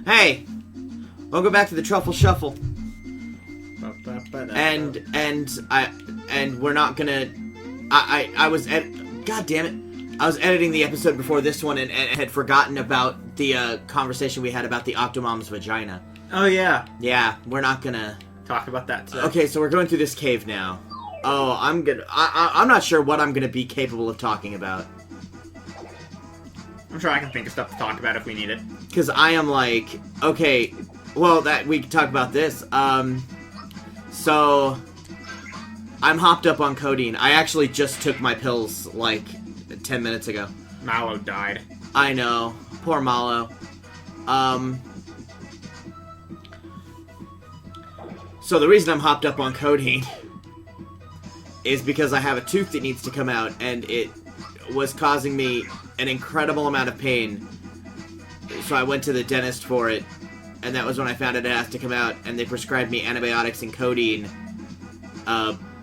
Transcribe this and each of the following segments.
Hey, welcome back to the Truffle Shuffle. And we're not gonna. I was God damn it! I was editing the episode before this one and had forgotten about the conversation we had about the Octomom's vagina. Oh yeah. Yeah, we're not gonna talk about that today. Okay, so we're going through this cave now. Oh, I'm not sure what I'm gonna be capable of talking about. I'm sure I can think of stuff to talk about if we need it. Because I am like, okay, well, that we can talk about this. So, I'm hopped up on codeine. I actually just took my pills, like, 10 minutes ago. Mallow died. I know. Poor Mallow. So the reason I'm hopped up on codeine is because I have a tooth that needs to come out, and it was causing me an incredible amount of pain. So I went to the dentist for it, and that was when I found it has to come out, and they prescribed me antibiotics and codeine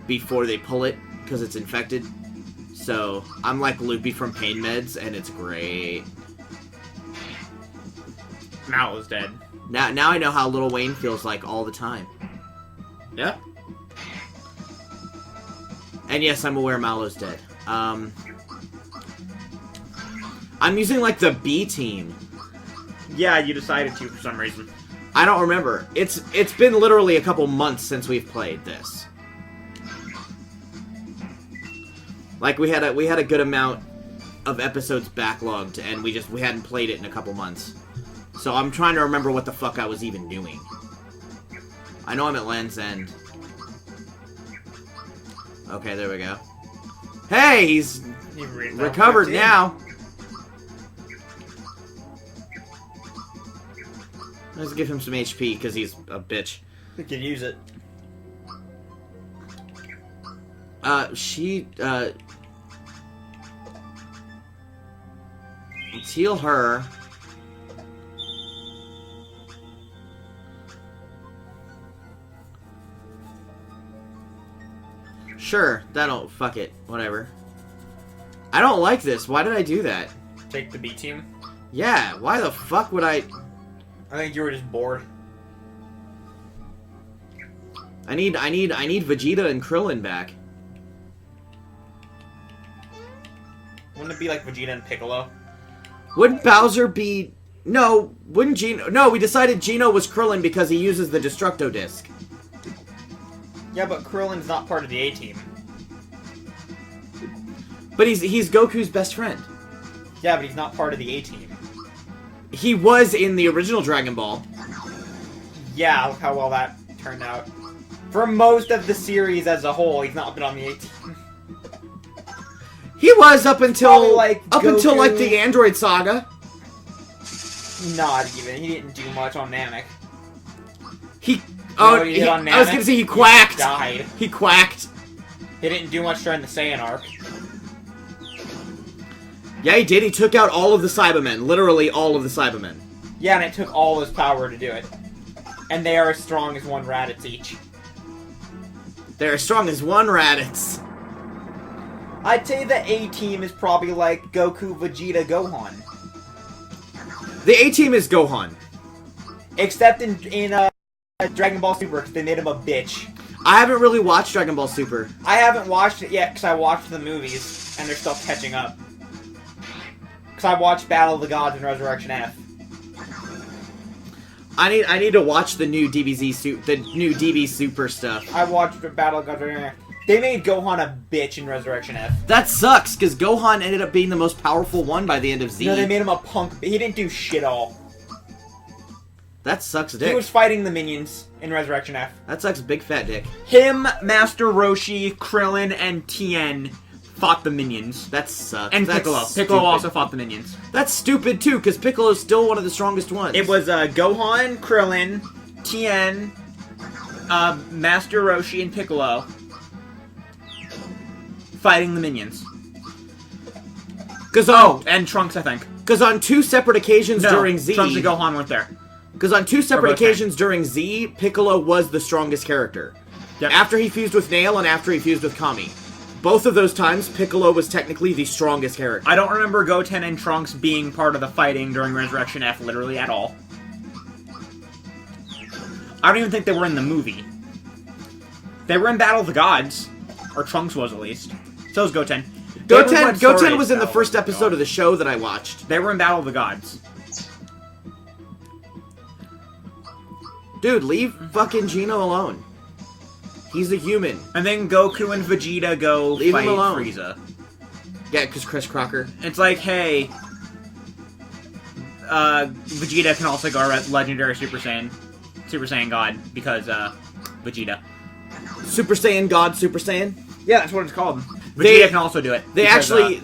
before they pull it, because it's infected. So I'm like loopy from pain meds, and it's great. Mallow's dead. Now I know how Lil Wayne feels like all the time. Yeah. And yes, I'm aware Mallow's dead. I'm using, like, the B team. Yeah, you decided to for some reason. I don't remember. It's been literally a couple months since we've played this. Like, we had a good amount of episodes backlogged, and we hadn't played it in a couple months. So I'm trying to remember what the fuck I was even doing. I know I'm at Land's End. Okay, there we go. Hey, he's recovered now. Let's give him some HP, because he's a bitch. We can use it. Let's heal her. Sure, fuck it, whatever. I don't like this, why did I do that? Take the B team? Yeah, why the fuck would I... I think you were just bored. I need Vegeta and Krillin back. Wouldn't it be like Vegeta and Piccolo? Wouldn't Bowser be... No, wouldn't Geno... No, we decided Geno was Krillin because he uses the Destructo Disc. Yeah, but Krillin's not part of the A-Team. But he's Goku's best friend. Yeah, but he's not part of the A-Team. He was in the original Dragon Ball. Yeah, look how well that turned out. For most of the series as a whole, he's not been on the A-Team. He was up until like the Android Saga. Not even. He didn't do much on Namek. I was gonna say he quacked. He died. He quacked. He didn't do much during the Saiyan arc. Yeah, he did. He took out all of the Cybermen. Literally all of the Cybermen. Yeah, and it took all his power to do it. And they are as strong as one Raditz each. They're as strong as one Raditz. I'd say the A-Team is probably like Goku, Vegeta, Gohan. The A-Team is Gohan. Except in Dragon Ball Super, because they made him a bitch. I haven't really watched Dragon Ball Super. I haven't watched it yet, because I watched the movies, and they're still catching up. Because I watched Battle of the Gods and Resurrection F. I need to watch the new DB Super stuff. I watched Battle of the Gods. They made Gohan a bitch in Resurrection F. That sucks, because Gohan ended up being the most powerful one by the end of Z. No, they made him a punk. He didn't do shit all. That sucks dick. He was fighting the minions in Resurrection F. That sucks big fat dick. Him, Master Roshi, Krillin, and Tien fought the minions. That sucks. And That's Piccolo. stupid. Piccolo also fought the minions. That's stupid too, because Piccolo's still one of the strongest ones. It was Gohan, Krillin, Tien, Master Roshi, and Piccolo fighting the minions. And Trunks, I think. Because on two separate occasions during Z... Trunks and Gohan weren't there. Because on two separate occasions during Z, Piccolo was the strongest character. Yep. After he fused with Nail and after he fused with Kami. Both of those times, Piccolo was technically the strongest character. I don't remember Goten and Trunks being part of the fighting during Resurrection F literally at all. I don't even think they were in the movie. They were in Battle of the Gods. Or Trunks was, at least. So was Goten. Goten was in the first episode of the show that I watched. They were in Battle of the Gods. Dude, leave fucking Gino alone. He's a human. And then Goku and Vegeta go leave fight him alone. Frieza. Yeah, because Chris Crocker. It's like, hey... Vegeta can also go Legendary Super Saiyan God, because, Vegeta. Super Saiyan God, Super Saiyan? Yeah, that's what it's called. Vegeta can also do it. They because, actually,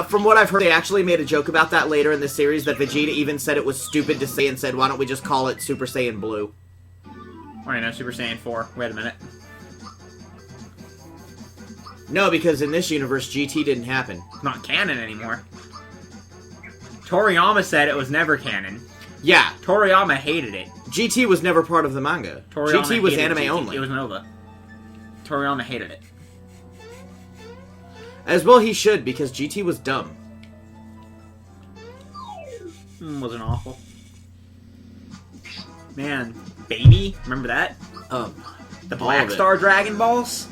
from what I've heard, they actually made a joke about that later in the series, that Vegeta even said it was stupid to say and said, why don't we just call it Super Saiyan Blue? Wait, no, Super Saiyan 4. Wait a minute. No, because in this universe, GT didn't happen. It's not canon anymore. Toriyama said it was never canon. Yeah. Toriyama hated it. GT was never part of the manga. Toriyama GT was hated anime GT. only. It was Nova. Toriyama hated it. As well he should, because GT was dumb. Wasn't awful. Man, Baby, remember that? The Black Star Dragon Balls?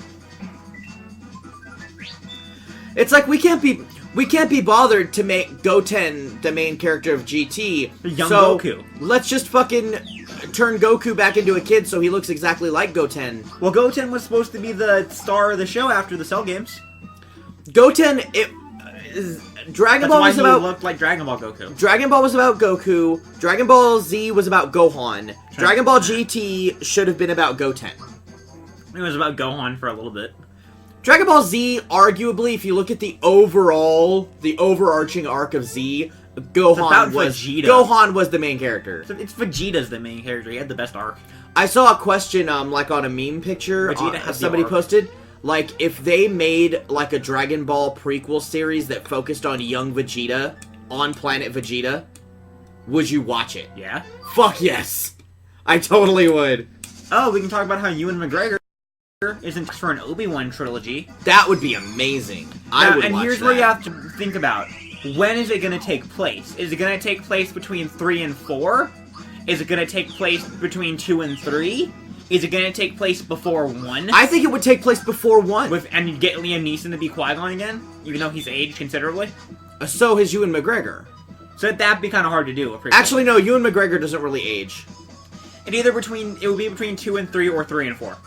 It's like we can't be bothered to make Goten the main character of GT. Young so Goku. Let's just fucking turn Goku back into a kid so he looks exactly like Goten. Well, Goten was supposed to be the star of the show after the Cell games. Goten, Dragon Ball was about... he looked like Dragon Ball Goku. Dragon Ball was about Goku. Dragon Ball Z was about Gohan. Dragon Ball GT should have been about Goten. It was about Gohan for a little bit. Dragon Ball Z, arguably, if you look at the overarching arc of Z, Gohan was the main character. It's Vegeta's the main character. He had the best arc. I saw a question, like on a meme picture somebody posted, like if they made like a Dragon Ball prequel series that focused on young Vegeta on Planet Vegeta, would you watch it? Yeah. Fuck yes, I totally would. Oh, we can talk about how Ewan McGregor isn't for an Obi-Wan trilogy. That would be amazing. I would watch that. And here's where you have to think about. When is it going to take place? Is it going to take place between 3 and 4? Is it going to take place between 2 and 3? Is it going to take place before 1? I think it would take place before 1. And you'd get Liam Neeson to be Qui-Gon again? Even though he's aged considerably? So has Ewan McGregor. So that'd be kind of hard to do. Actually, no. Ewan McGregor doesn't really age. It would be between 2 and 3 or 3 and 4.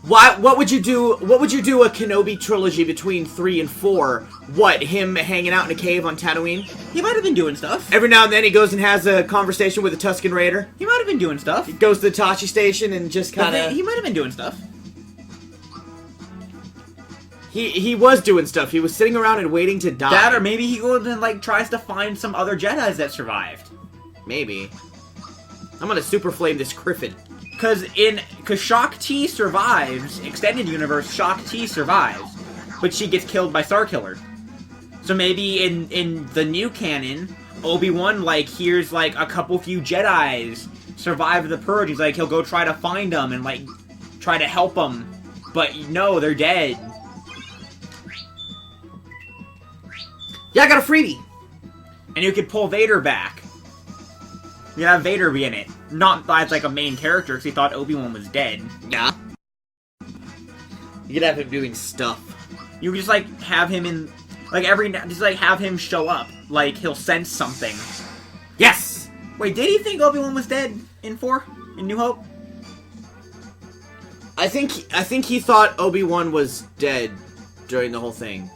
What would you do a Kenobi trilogy between 3 and 4? What, him hanging out in a cave on Tatooine? He might have been doing stuff. Every now and then he goes and has a conversation with a Tusken Raider. He might have been doing stuff. He goes to the Tachi station and just kind of... He might have been doing stuff. He was doing stuff. He was sitting around and waiting to die. That, or maybe he goes and, like, tries to find some other Jedis that survived. Maybe. I'm gonna super flame this Griffin. Because Shock T survives, Extended Universe, Shock T survives, but she gets killed by Starkiller. So maybe in the new canon, Obi-Wan, like, hears, like, a couple few Jedis survive the Purge. He's like, he'll go try to find them and, like, try to help them. But no, they're dead. Yeah, I got a freebie! And you could pull Vader back. You could have Vader be in it. Not as, like, a main character, because he thought Obi-Wan was dead. Yeah. You could have him doing stuff. You could just, like, have him in... Like, just, like, have him show up. Like, he'll sense something. Yes! Wait, did he think Obi-Wan was dead in 4? In New Hope? I think he thought Obi-Wan was dead during the whole thing.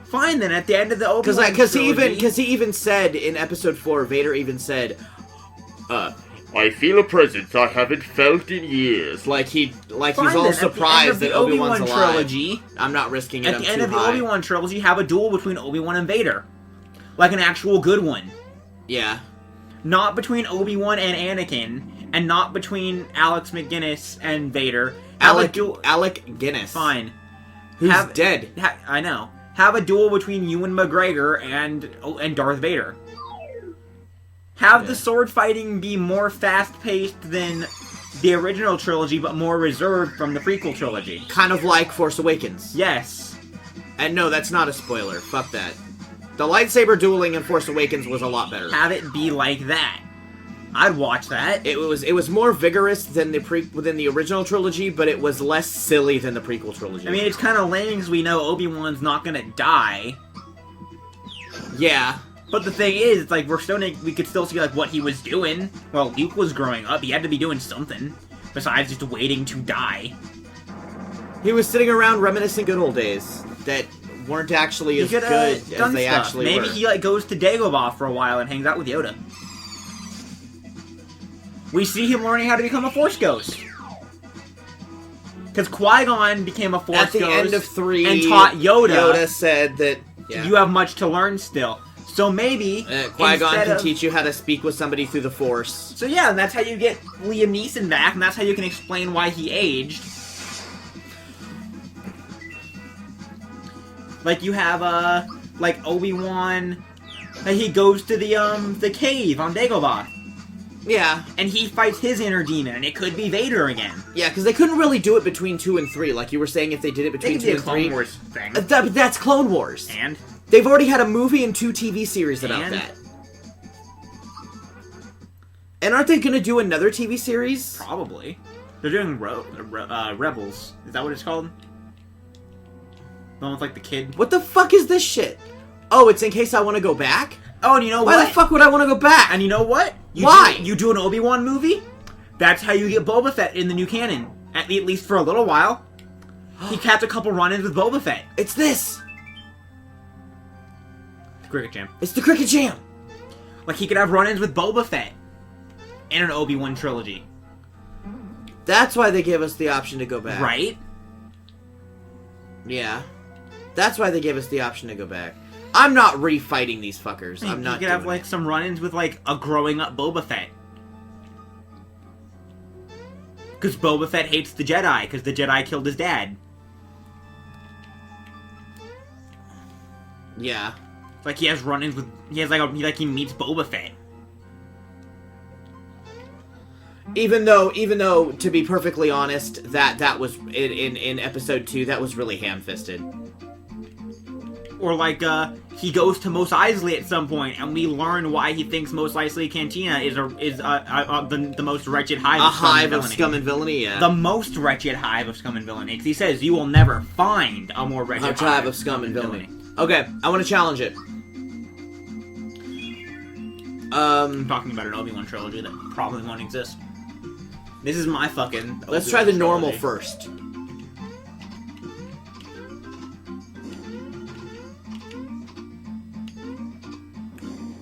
Fine, then, at the end of the Obi-Wan Because he even said, in Episode 4, Vader even said... I feel a presence I haven't felt in years. Like he's all surprised that Obi-Wan's alive. Trilogy, I'm not risking it. At the end of the Obi-Wan trilogy, have a duel between Obi-Wan and Vader, like an actual good one. Yeah. Not between Obi-Wan and Anakin, and not between Alex McGuinness and Vader. Alec Guinness. Fine. Who's dead? I know. Have a duel between Ewan McGregor and Darth Vader. Have the sword fighting be more fast-paced than the original trilogy, but more reserved from the prequel trilogy. Kind of like Force Awakens. Yes. And no, that's not a spoiler. Fuck that. The lightsaber dueling in Force Awakens was a lot better. Have it be like that. I'd watch that. It was more vigorous than the original trilogy, but it was less silly than the prequel trilogy. I mean, it's kind of lame because we know Obi-Wan's not gonna die. Yeah. But the thing is, it's like we could still see like what he was doing while Luke was growing up. He had to be doing something besides just waiting to die. He was sitting around reminiscing good old days that weren't actually as good as they actually were. Maybe he like goes to Dagobah for a while and hangs out with Yoda. We see him learning how to become a Force Ghost. Because Qui-Gon became a Force Ghost at the end of 3 and taught Yoda. Yoda said that you have much to learn still. So maybe Qui-Gon can teach you how to speak with somebody through the Force. So yeah, and that's how you get Liam Neeson back, and that's how you can explain why he aged. Like you have like Obi-Wan, he goes to the cave on Dagobah. Yeah. And he fights his inner demon, and it could be Vader again. Yeah, because they couldn't really do it between 2 and 3, like you were saying if they did it between 2 and 3. Clone Wars thing. That's Clone Wars. And? They've already had a movie and 2 TV series about that. And aren't they going to do another TV series? Probably. They're doing Rebels. Is that what it's called? The one with, like, the kid? What the fuck is this shit? Oh, it's in case I want to go back? Oh, and you know what? Why the fuck would I want to go back? And you know what? Why? You do an Obi-Wan movie? That's how you get Boba Fett in the new canon. At least for a little while. He had a couple run-ins with Boba Fett. It's this! The Cricket Jam. It's the Cricket Jam! Like, he could have run-ins with Boba Fett in an Obi-Wan trilogy. That's why they gave us the option to go back. Right? Yeah. That's why they gave us the option to go back. I'm not refighting these fuckers. I'm not. You could have like some run-ins with like a growing up Boba Fett. Because Boba Fett hates the Jedi because the Jedi killed his dad. Yeah. It's like he has run-ins with he meets Boba Fett. Even though to be perfectly honest, that was in episode 2 that was really ham-fisted. Or like he goes to Mos Eisley at some point, and we learn why he thinks Mos Eisley Cantina is the most wretched hive. A hive of scum and villainy. Yeah. The most wretched hive of scum and villainy. Because he says you will never find a more wretched hive of scum and villainy. Okay, I want to challenge it. I'm talking about an Obi-Wan trilogy that probably won't exist. This is my fucking. Let's try the normal first.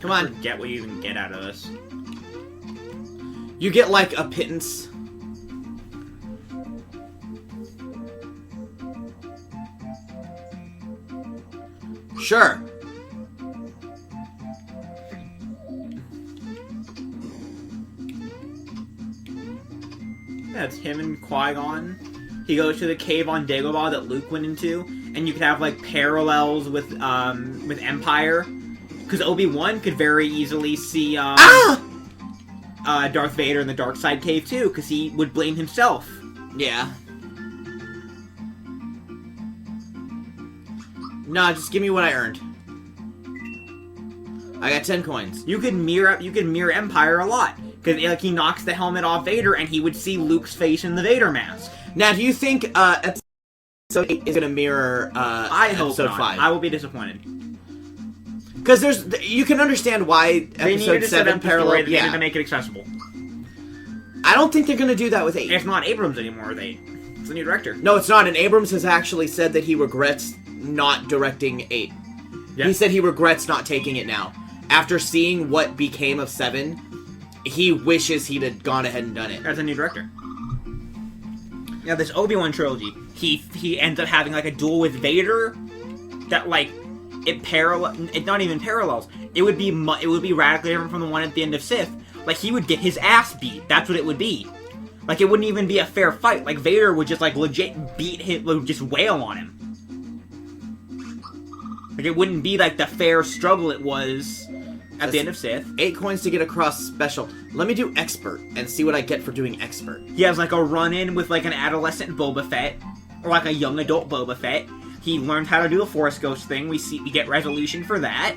Come on. Get what you even get out of this. You get like a pittance. Sure. Yeah, it's him and Qui-Gon. He goes to the cave on Dagobah that Luke went into, and you could have like parallels with Empire. Because Obi-Wan could very easily see Darth Vader in the Dark Side Cave too, because he would blame himself. Yeah. Nah, just give me what I earned. I got 10 coins. You could mirror Empire a lot, because like he knocks the helmet off Vader, and he would see Luke's face in the Vader mask. Now, do you think episode 8 is going to mirror I hope episode not. 5? I will be disappointed. Because you can understand why episode 7 parallel. They needed to make it accessible. I don't think they're going to do that with 8. It's not Abrams anymore with 8. It's the new director. No, it's not. And Abrams has actually said that he regrets not directing 8. Yeah. He said he regrets not taking it now. After seeing what became of 7, he wishes he'd have gone ahead and done it. As a new director. Yeah, this Obi-Wan trilogy, he ends up having like a duel with Vader that like it not even parallels. It would be radically different from the one at the end of Sith. Like he would get his ass beat. That's what it would be. Like it wouldn't even be a fair fight. Like Vader would just like legit beat him, would just wail on him. Like it wouldn't be like the fair struggle it was at the end of Sith. 8 coins to get across special. Let me do expert and see what I get for doing expert. He has like a run-in with like an adolescent Boba Fett, or like a young adult Boba Fett. He learned how to do the Force Ghost thing. We get resolution for that.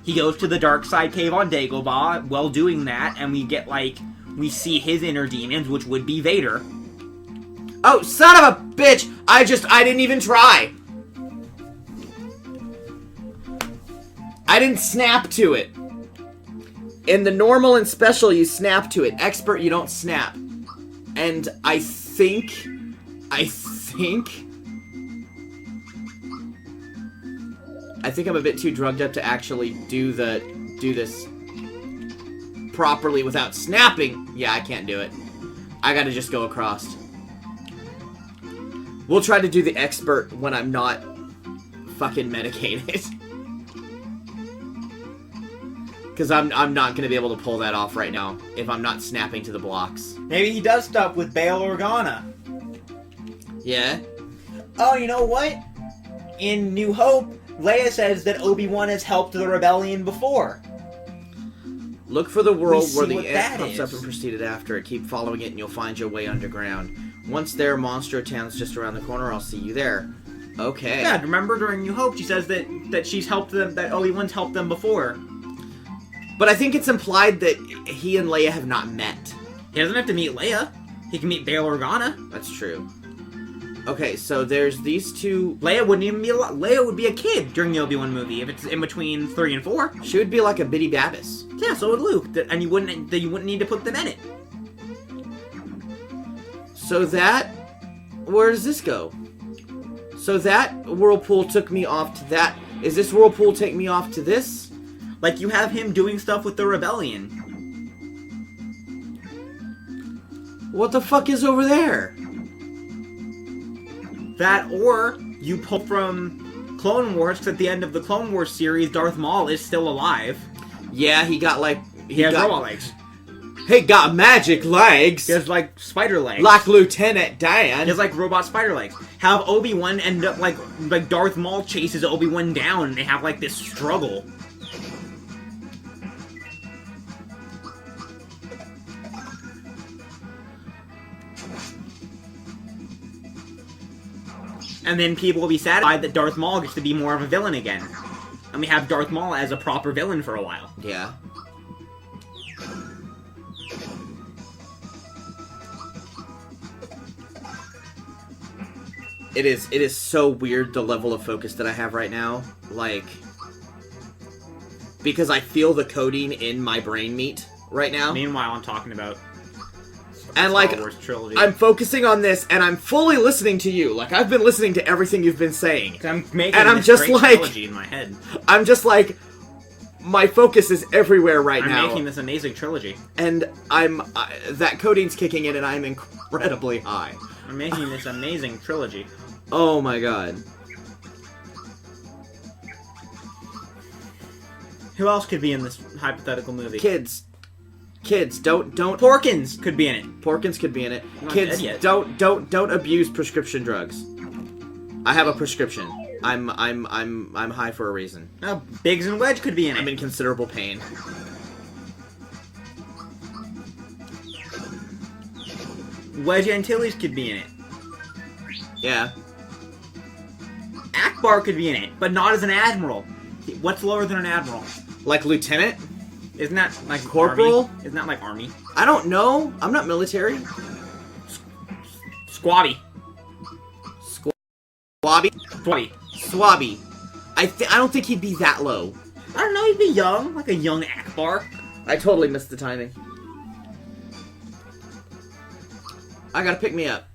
He goes to the dark side cave on Dagobah while doing that, and we see his inner demons, which would be Vader. Oh, son of a bitch! I didn't even try! I didn't snap to it. In the normal and special, you snap to it. Expert, you don't snap. And I think I'm a bit too drugged up to actually do this properly without snapping. Yeah, I can't do it. I gotta just go across. We'll try to do the expert when I'm not fucking medicated. Because I'm not gonna be able to pull that off right now if I'm not snapping to the blocks. Maybe he does stuff with Bail Organa. Yeah? Oh, you know what? In New Hope, Leia says that Obi-Wan has helped the rebellion before. Look for the world where the end ant pops up and proceeded after it. Keep following it and you'll find your way underground. Once there, Monster Town's just around the corner. I'll see you there. Okay. Yeah, remember during New Hope she says that she's helped them, that Obi-Wan's helped them before. But I think it's implied that he and Leia have not met. He doesn't have to meet Leia. He can meet Bail Organa. That's true. Okay, so there's these two... Leia wouldn't even be Leia would be a kid during the Obi-Wan movie if it's in between 3 and 4. She would be like a bitty Babbis. Yeah, so would Luke. And you wouldn't need to put them in it. So that... Where does this go? So that whirlpool took me off to that. Is this whirlpool take me off to this? Like, you have him doing stuff with the rebellion. What the fuck is over there? That, or you pull from Clone Wars, because at the end of the Clone Wars series, Darth Maul is still alive. Yeah, he got like... He has robot legs. He got magic legs! He has, like, spider legs. Like Lieutenant Dan. He has, like, robot spider legs. Have Obi-Wan end up, like Darth Maul chases Obi-Wan down, and they have, like, this struggle. And then people will be satisfied that Darth Maul gets to be more of a villain again. And we have Darth Maul as a proper villain for a while. Yeah. It is so weird the level of focus that I have right now. Like, because I feel the coding in my brain meat right now. Meanwhile, I'm talking about and like, Star Wars trilogy. I'm focusing on this, and I'm fully listening to you. Like, I've been listening to everything you've been saying. I'm making and I'm this just great like, trilogy in my head. I'm just like, my focus is everywhere now. I'm making this amazing trilogy. And that coding's kicking in, and I'm incredibly high. I'm making this amazing trilogy. Oh my god. Who else could be in this hypothetical movie? Kids, don't. Porkins could be in it. Porkins could be in it. Not Kids, dead yet. don't abuse prescription drugs. I have a prescription. I'm high for a reason. Oh, Biggs and Wedge could be in it. I'm in considerable pain. Wedge Antilles could be in it. Yeah. Akbar could be in it, but not as an admiral. What's lower than an admiral? Like lieutenant? Isn't that like corporal? Army? Isn't that like army? I don't know. I'm not military. Squabby. Swabby? Squabby. Swabby. I don't think he'd be that low. I don't know, he'd be young. Like a young Akbar. I totally missed the timing. I gotta pick me up.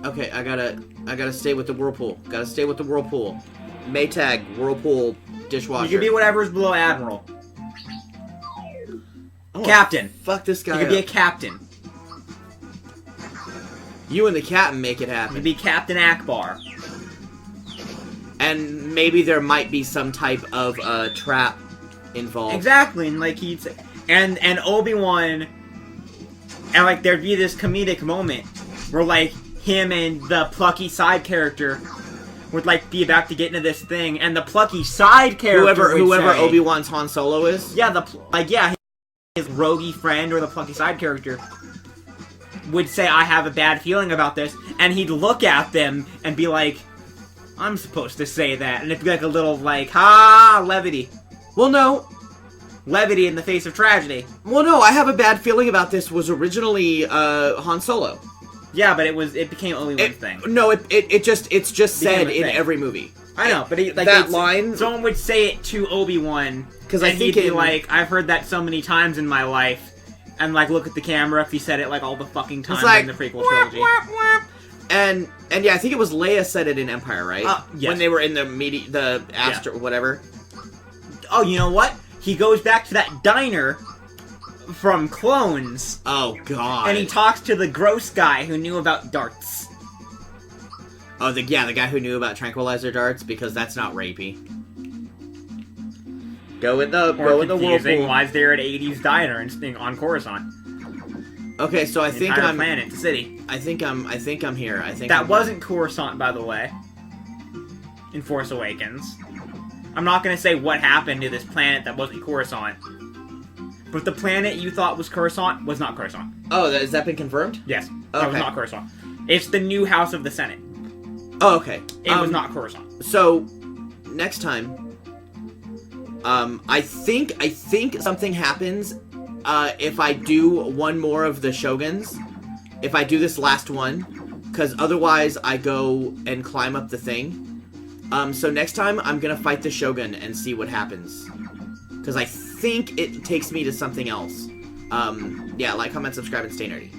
Okay, I gotta stay with the whirlpool. Gotta stay with the whirlpool. Maytag, whirlpool, dishwasher. You could be whatever's below admiral. Captain. Fuck this guy You could be a captain. You and the captain make it You happen. could be Captain Akbar. And maybe there might be some type of trap involved. Exactly, and like he'd say, and Obi-Wan, and like there'd be this comedic moment where like him and the plucky side character would like be about to get into this thing, and the plucky side character whoever say, Obi-Wan's Han Solo is. Yeah, his roguey friend or the plucky side character would say, "I have a bad feeling about this," and he'd look at them and be like, "I'm supposed to say that," and it'd be like a little like, ha, levity. Well, no. Levity in the face of tragedy. Well, no, I have a bad feeling about this was originally Han Solo. Yeah, but it became Obi-Wan's thing. No, it's just said in thing. every movie. I know, but that line. Someone would say it to Obi-Wan, because I think he'd be like, "I've heard that so many times in my life," and like look at the camera if he said it like all the fucking time in the prequel trilogy. And yeah, I think it was Leia said it in Empire, right? Yes. When they were in the Astro whatever. Oh, you know what? He goes back to that diner from Clones. Oh God! And he talks to the gross guy who knew about darts. Oh, the guy who knew about tranquilizer darts, because that's not rapey. Go in the whirlpool. Why is there an 80s diner and on Coruscant? Okay, so I think I'm planet, the city. I think I'm here. That wasn't Coruscant, by the way. In Force Awakens. I'm not gonna say what happened to this planet that wasn't Coruscant. But the planet you thought was Coruscant was not Coruscant. Oh, has that been confirmed? Yes. That was not Coruscant. It's the new House of the Senate. Oh, okay. It was not Coruscant. So, next time, I think something happens if I do one more of the Shoguns. If I do this last one, because otherwise I go and climb up the thing. So next time I'm gonna fight the Shogun and see what happens. Because I think it takes me to something else. Yeah, like, comment, subscribe, and stay nerdy.